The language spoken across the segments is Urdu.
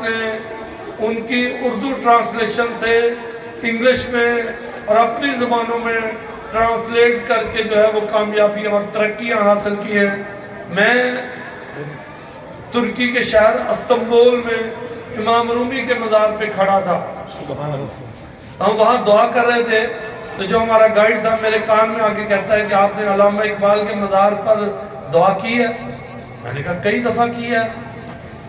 نے ان کی اردو ٹرانسلیشن سے انگلش میں اور اپنی زبانوں میں ٹرانسلیٹ کر کے جو ہے وہ کامیابیاں اور ترقیاں حاصل کی ہیں۔ میں ترکی کے شہر استنبول میں امام رومی کے مزار پہ کھڑا تھا، ہم وہاں دعا کر رہے تھے تو جو ہمارا گائیڈ تھا میرے کان میں آ کے کہتا ہے کہ آپ نے علامہ اقبال کے مزار پر دعا کی ہے؟ میں نے کہا کئی دفعہ کی ہے۔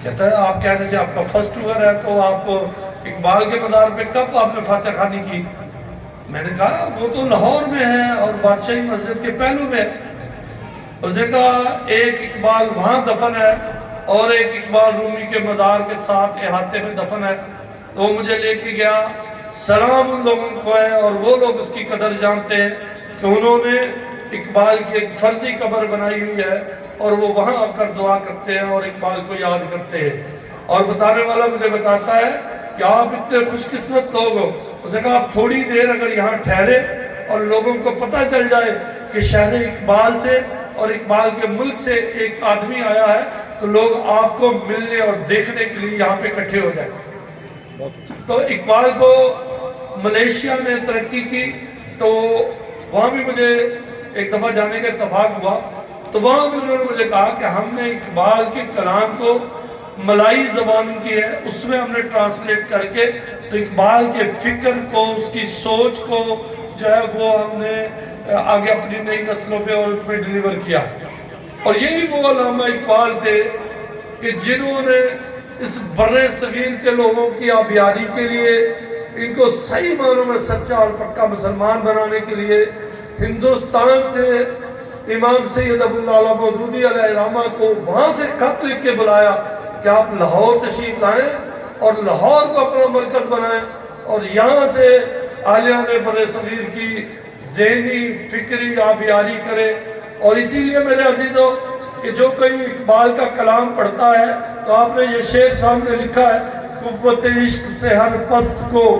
کہتا ہے آپ کہہ رہے تھے آپ کا فرسٹ ٹور ہے تو آپ اقبال کے مزار پہ کب آپ نے فاتح خوانی کی؟ میں نے کہا وہ تو لاہور میں ہے اور بادشاہی مسجد کے پہلو میں۔ اس نے کہا ایک اقبال وہاں دفن ہے اور ایک اقبال رومی کے مزار کے ساتھ احاطے میں دفن ہے۔ تو وہ مجھے لے کے گیا، سلام ان لوگوں کو ہے اور وہ لوگ اس کی قدر جانتے ہیں کہ انہوں نے اقبال کی ایک فردی قبر بنائی ہوئی ہے اور وہ وہاں آ کر دعا کرتے ہیں اور اقبال کو یاد کرتے ہیں۔ اور بتانے والا مجھے بتاتا ہے کہ آپ اتنے خوش قسمت لوگ ہو۔ اس نے کہا آپ تھوڑی دیر اگر یہاں ٹھہرے اور لوگوں کو پتہ چل جائے کہ شہر اقبال سے اور اقبال کے ملک سے ایک آدمی آیا ہے تو لوگ آپ کو ملنے اور دیکھنے کے لیے یہاں پہ اکٹھے ہو جائیں۔ تو اقبال کو ملیشیا میں ترقی کی تو وہاں بھی مجھے ایک دفعہ جانے کا اتفاق ہوا، تو وہاں بھی انہوں نے مجھے کہا کہ ہم نے اقبال کے کلام کو ملائی زبان کی ہے اس میں ہم نے ٹرانسلیٹ کر کے تو اقبال کے فکر کو، اس کی سوچ کو جو ہے وہ ہم نے آگے اپنی نئی نسلوں پہ اور ان پہ ڈیلیور کیا۔ اور یہی وہ علامہ اقبال تھے کہ جنہوں نے اس بر صغیر کے لوگوں کی آبیاری کے لیے، ان کو صحیح معنوں میں سچا اور پکا مسلمان بنانے کے لیے ہندوستان سے امام سید ابو العلا مودودی علیہ الرحمہ کو وہاں سے خط لکھ کے بلایا کہ آپ لاہور تشریف لائیں اور لاہور کو اپنا مرکز بنائیں اور یہاں سے اہلیان بر صغیر کی ذہنی فکری آبیاری کرے۔ اور اسی لیے میرے عزیزوں کہ جو کوئی اقبال کا کلام پڑھتا ہے تو آپ نے یہ شعر سامنے لکھا ہے، قوت عشق سے ہر پست کو